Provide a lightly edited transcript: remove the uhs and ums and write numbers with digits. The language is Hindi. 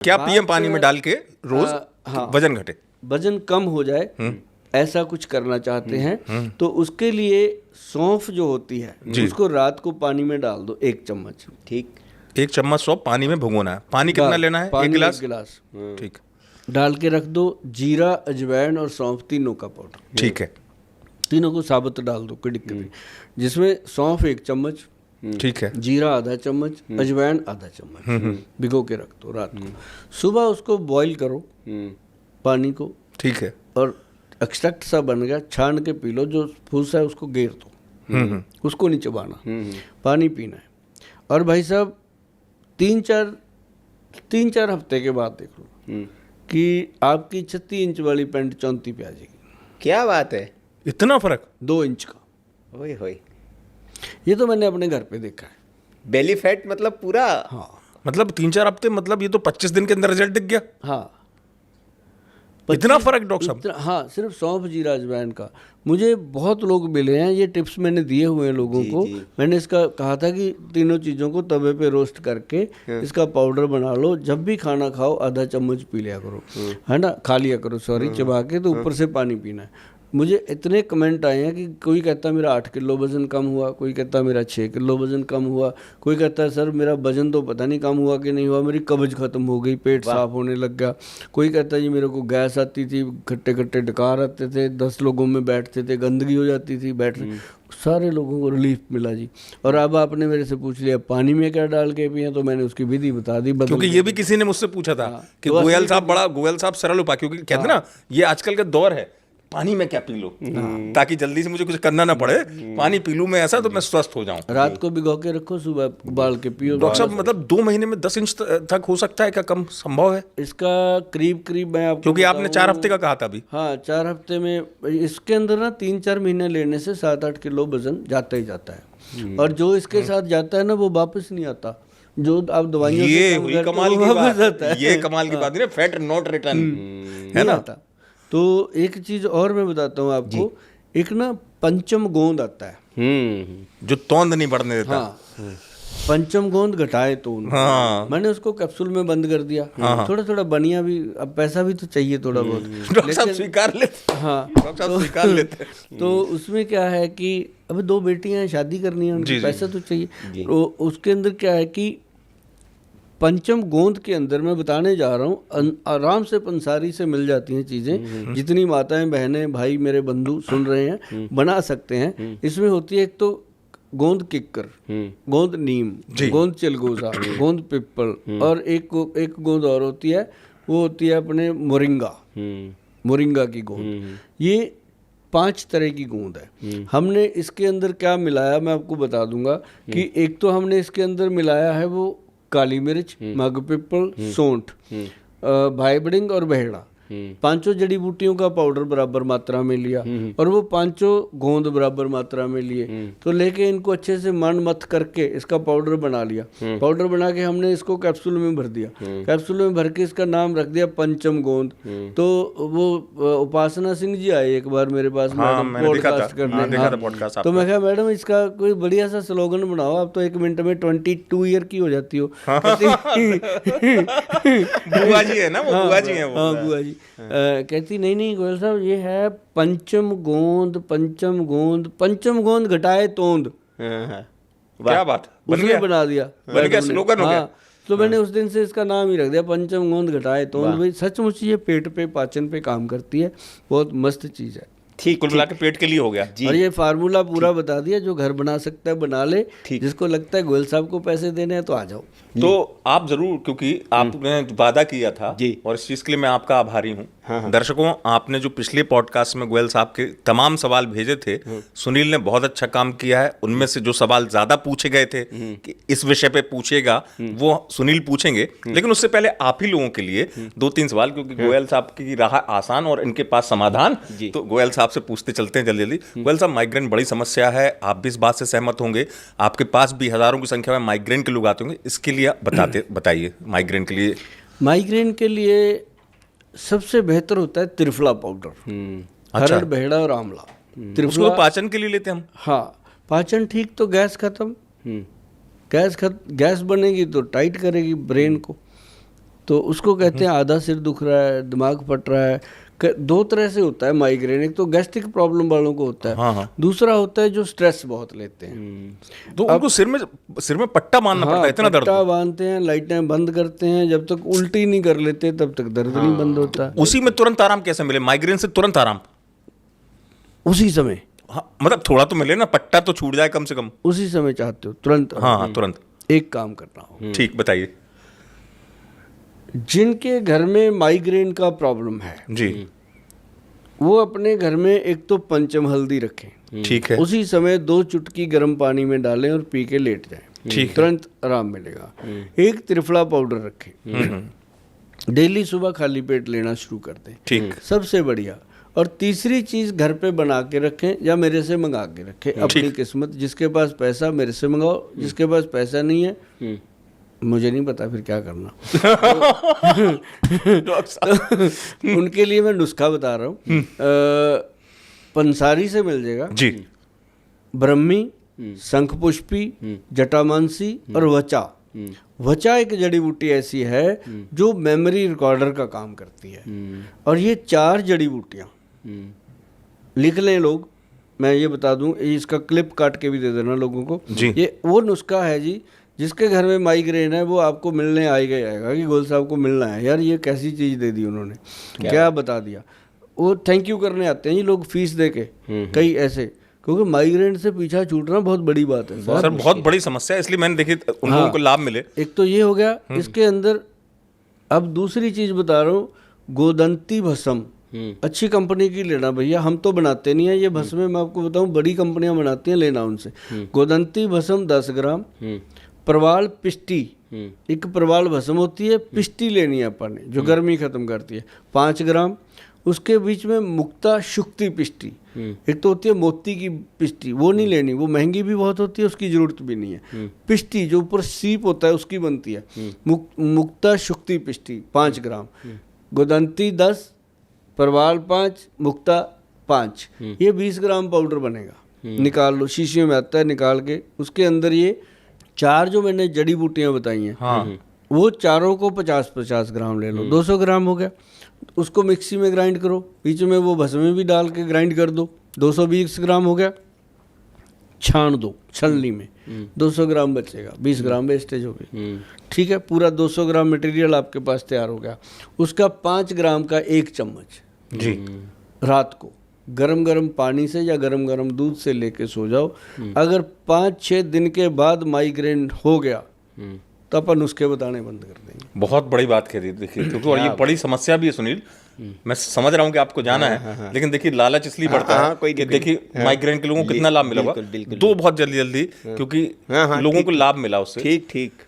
क्या पीएम पानी में डाल के रोज हाँ, वजन घटे? वजन कम हो जाए ऐसा कुछ करना चाहते हैं तो उसके लिए सौंफ जो होती है उसको रात को पानी में डाल दो 1 चम्मच। ठीक, 1 चम्मच सौंफ पानी में भिगोना है। पानी कितना लेना है? पानी 1 गिलास। 1 गिलास ठीक डाल के रख दो। जीरा, अजवाइन और सौंफ तीनों का पाउडर, ठीक है, तीनों को साबुत डाल दो कड़िक के, जिसमें सौंफ 1 चम्मच, ठीक है, जीरा आधा चम्मच, अजवाइन आधा चम्मच भिगो के रख दो रात को। सुबह उसको बॉईल करो पानी को, ठीक है, और एक्सट्रैक्ट सा बन गया, छान के पी लो। जो फूस है उसको गेर दो, उसको नहीं चबाना, पानी पीना है। और भाई साहब 3-4 हफ्ते के बाद देख लो कि आपकी 36 इंच वाली पैंट 34 पे आ जाएगी। क्या बात है, इतना फर्क? 2 इंच का। ओए होए, ये तो मैंने अपने घर पे देखा है। बेली फैट मतलब पूरा। हाँ मतलब 3-4 हफ्ते, मतलब ये तो 25 दिन के अंदर रिजल्ट दिख गया। हाँ, इतना फर्क डॉक्टर साहब? हाँ, सिर्फ सौंफ जीरा अजवाइन का। मुझे बहुत लोग मिले हैं, ये टिप्स मैंने दिए हुए हैं लोगों को। मैंने इसका कहा था कि तीनों चीज़ों को तवे पे रोस्ट करके इसका पाउडर बना लो, जब भी खाना खाओ आधा चम्मच पी लिया करो, है ना, खा लिया करो, सॉरी, चबा के, तो ऊपर से पानी पीना है। मुझे इतने कमेंट आए हैं कि कोई कहता मेरा 8 किलो वज़न कम हुआ, कोई कहता मेरा 6 किलो वज़न कम हुआ, कोई कहता है सर मेरा वज़न तो पता नहीं कम हुआ कि नहीं हुआ, मेरी कब्ज खत्म हो गई, पेट साफ होने लग गया। कोई कहता है जी मेरे को गैस आती थी, खट्टे खट्टे डकार आते थे, 10 लोगों में बैठते थे, गंदगी हो जाती थी बैठने। सारे लोगों को रिलीफ मिला जी। और अब आपने मेरे से पूछ लिया पानी में क्या डाल के पिए, तो मैंने उसकी विधि बता दी। क्योंकि ये भी किसी ने मुझसे पूछा था कि गोयल साहब सरल उपाय, क्योंकि कहते हैं ना ये आजकल का दौर है, पानी में क्या पी लो ताकि जल्दी से मुझे कुछ करना ना पड़े, पानी पी लूं मैं ऐसा तो मैं स्वस्थ हो जाऊं। रात को भिगो के रखो, सुबह उबाल के पियो। डॉक्टर साहब मतलब 2 महीने में 10 इंच तक हो सकता है क्या? कम संभव है? इसका करीब मैं आपको, क्योंकि आपने 4 हफ्ते का कहा था अभी। हाँ, 4 हफ्ते में इसके अंदर ना 3-4 महीने लेने से 7-8 किलो वजन जाता ही जाता है। और जो इसके साथ जाता है ना वो वापस नहीं आता। जो आप दवाइयों ये हुई कमाल की बात, ये कमाल की बात है, फैट नॉट रिटर्न, है ना। तो एक चीज और मैं बताता हूँ आपको, एक ना पंचम गोंद आता है जो तोंद नहीं बढ़ने देता। हाँ, पंचम गोंद घटाए तो हाँ। मैंने उसको कैप्सूल में बंद कर दिया। थोड़ा थोड़ा बनिया भी, अब पैसा भी तो चाहिए थोड़ा बहुत, डॉक्टर साहब स्वीकार लेते। हाँ, डॉक्टर साहब स्वीकार लेते। तो उसमें क्या है कि अब 2 बेटियां हैं, शादी करनी है उनकी, पैसा तो चाहिए। तो उसके अंदर क्या है कि पंचम गोंद के अंदर मैं बताने जा रहा हूँ, आराम से पंसारी से मिल जाती हैं चीज़ें। जितनी माताएं, बहनें, भाई, मेरे बंधु सुन रहे हैं बना सकते हैं। इसमें होती है एक तो गोंद किक्कर, गोंद नीम, गोंद चिलगोजा, गोंद पिप्पल, और एक गोंद और होती है, वो होती है अपने मोरिंगा की गोंद। ये 5 तरह की गोंद है। हमने इसके अंदर क्या मिलाया मैं आपको बता दूंगा कि एक तो हमने इसके अंदर मिलाया है वो काली मिर्च, मग पिपल, सौंठ, भाईबडिंग और बहेड़ा, 5 जड़ी बूटियों का पाउडर बराबर मात्रा में लिया, और वो 5 गोंद बराबर मात्रा में लिए। तो लेके इनको अच्छे से मथ करके इसका पाउडर बना लिया। पाउडर बना के हमने इसको कैप्सूल में भर दिया। कैप्सूल में भर के इसका नाम रख दिया पंचम गोंद। तो वो उपासना सिंह जी आए एक बार मेरे पास, पॉडकास्ट करने। तो मैं कहा मैडम इसका कोई बढ़िया सा स्लोगन बनाओ, आप तो 1 मिनट में 22 ईयर की हो जाती हो। बुआ जी है ना वो, बुआ जी है वो। हाँ, बुआ जी। कहती नहीं गोयल साहब ये है पंचम गोंद, पंचम गोंद, पंचम गोंद घटाए तोंद। क्या बात, उसने बना दिया, बन गया, स्लोगन हो गया। तो मैंने उस दिन से इसका नाम ही रख दिया पंचम गोंद घटाए तोंद। भाई सचमुच ये पेट पे, पाचन पे काम करती है, बहुत मस्त चीज है। ठीक, कुल मिला के पेट के लिए हो गया जी। और ये फार्मूला पूरा बता दिया, जो घर बना सकता है बना ले, जिसको लगता है गोयल साहब को पैसे देने हैं तो आ जाओ। तो आप जरूर, क्योंकि आपने वादा किया था और इस चीज के लिए मैं आपका आभारी हूँ। दर्शकों, आपने जो पिछले पॉडकास्ट में गोयल साहब के तमाम सवाल भेजे थे, सुनील ने बहुत अच्छा काम किया है। उनमें से जो सवाल ज्यादा पूछे गए थे कि इस विषय पे पूछेगा, वो सुनील पूछेंगे, लेकिन उससे पहले आप ही लोगों के लिए 2-3 सवाल, क्योंकि गोयल साहब की राह आसान और इनके पास समाधान, तो गोयल साहब से पूछते चलते हैं जल्दी जल्दी। गोयल साहब, माइग्रेन बड़ी समस्या है, आप भी इस बात से सहमत होंगे। आपके पास भी हजारों की संख्या में माइग्रेन के लोग आते होंगे, इसके लिए बताइए माइग्रेन के लिए। माइग्रेन के लिए सबसे बेहतर होता है त्रिफला पाउडर, हरड़, बहेड़ा और आंवला। उसको तो पाचन के लिए लेते हैं हम। हाँ, पाचन ठीक तो गैस खत्म, गैस बनेगी तो टाइट करेगी ब्रेन को। तो उसको कहते हैं आधा सिर दुख रहा है, दिमाग फट रहा है। दो तरह से होता है माइग्रेन, एक तो गैस्ट्रिक प्रॉब्लम वालों को होता है, हाँ। दूसरा होता है जो स्ट्रेस बहुत लेते हैं तो उनको सिर में पट्टा बांधना पड़ता है, इतना दर्द। पट्टा बांधते हैं, लाइटें बंद करते हैं, जब तक उल्टी नहीं कर लेते तब तक दर्द नहीं बंद होता। उसी में तुरंत आराम कैसे मिले? माइग्रेन से तुरंत आराम उसी समय? हाँ, मतलब थोड़ा तो मिले ना, पट्टा तो छूट जाए कम से कम। उसी समय चाहते हो तुरंत? हाँ, तुरंत। एक काम करना हो, ठीक, बताइए। जिनके घर में माइग्रेन का प्रॉब्लम है जी, वो अपने घर में एक तो पंचम हल्दी रखें, ठीक है। उसी समय 2 चुटकी गर्म पानी में डालें और पी के लेट जाएं, ठीक, तुरंत आराम मिलेगा। एक त्रिफला पाउडर रखें, डेली सुबह खाली पेट लेना शुरू कर दें, ठीक, सबसे बढ़िया। और तीसरी चीज घर पे बना के रखें या मेरे से मंगा के रखें, अपनी किस्मत। जिसके पास पैसा मेरे से मंगाओ, जिसके पास पैसा नहीं है मुझे नहीं पता फिर क्या करना। उनके लिए मैं नुस्खा बता रहा हूँ, पंसारी से मिल जाएगा जी, ब्रह्मी, शंखपुष्पी, जटामांसी और वचा। वचा एक जड़ी बूटी ऐसी है जो मेमोरी रिकॉर्डर का काम करती है। और ये 4 जड़ी बूटियाँ लिख लें लोग, मैं ये बता दूं, इसका क्लिप काट के भी दे देना लोगों को जी। ये वो नुस्खा है जी, जिसके घर में माइग्रेन है वो आपको मिलने आएगा कि गोल साहब को मिलना है। यार ये कैसी चीज़ दे दी उन्होंने, क्या बता दिया। वो थैंक यू करने आते हैं ये लोग फीस दे के, कई ऐसे, क्योंकि माइग्रेन से पीछा छूटना बहुत बड़ी बात है सर, बहुत बड़ी समस्या है, इसलिए मैंने देखी उन लोगों को लाभ मिले। एक तो ये हो गया, इसके अंदर अब दूसरी चीज बता रहा हूँ, गोदंती भस्म। अच्छी कंपनी की लेना भैया, हम तो बनाते नहीं है ये भस्म, मैं आपको बताऊं बड़ी कंपनियां बनाती हैं, लेना उनसे। गोदंती भस्म 10 ग्राम, प्रवाल पिष्टी, एक प्रवाल भस्म होती है, पिष्टी लेनी है अपन ने जो गर्मी खत्म करती है, 5 ग्राम। उसके बीच में मुक्ता शुक्ति पिष्टी, एक तो होती है मोती की पिष्टी, वो नहीं लेनी, वो महंगी भी बहुत होती है, उसकी जरूरत भी नहीं है। पिष्टी जो ऊपर सीप होता है उसकी बनती है, मुक्ता शुक्ति पिष्टी 5 ग्राम, गोदंती 10, परवाल 5, मुक्ता 5, ये 20 ग्राम पाउडर बनेगा। निकाल लो, शीशियों में आता है, निकाल के उसके अंदर ये 4 जो मैंने जड़ी बूटियाँ बताई हैं, हाँ, वो चारों को 50-50 ग्राम ले लो, 200 ग्राम हो गया। उसको मिक्सी में ग्राइंड करो, बीच में वो भस्म भी डाल के ग्राइंड कर दो, 220 ग्राम हो गया। छान दो छलनी में, 200 ग्राम बचेगा, 20 ग्राम वेस्टेज हो गई। ठीक है, पूरा 200 ग्राम मटेरियल आपके पास तैयार हो गया। उसका 5 ग्राम का 1 चम्मच जी, रात को गरम गरम पानी से या गरम गरम दूध से लेके सो जाओ। अगर 5-6 दिन के बाद माइग्रेन हो गया तो अपन नुस्खे बताने बंद कर देंगे। बहुत बड़ी बात कह दी, देखिए, क्योंकि और ये बड़ी समस्या भी है सुनील। मैं समझ रहा हूँ कि आपको जाना है, लेकिन देखिए लालच इसलिए बढ़ता है कि देखिए माइग्रेन के लोगों को कितना लाभ मिला होगा। 2 बहुत जल्दी, क्योंकि लोगों को लाभ मिला उससे। ठीक,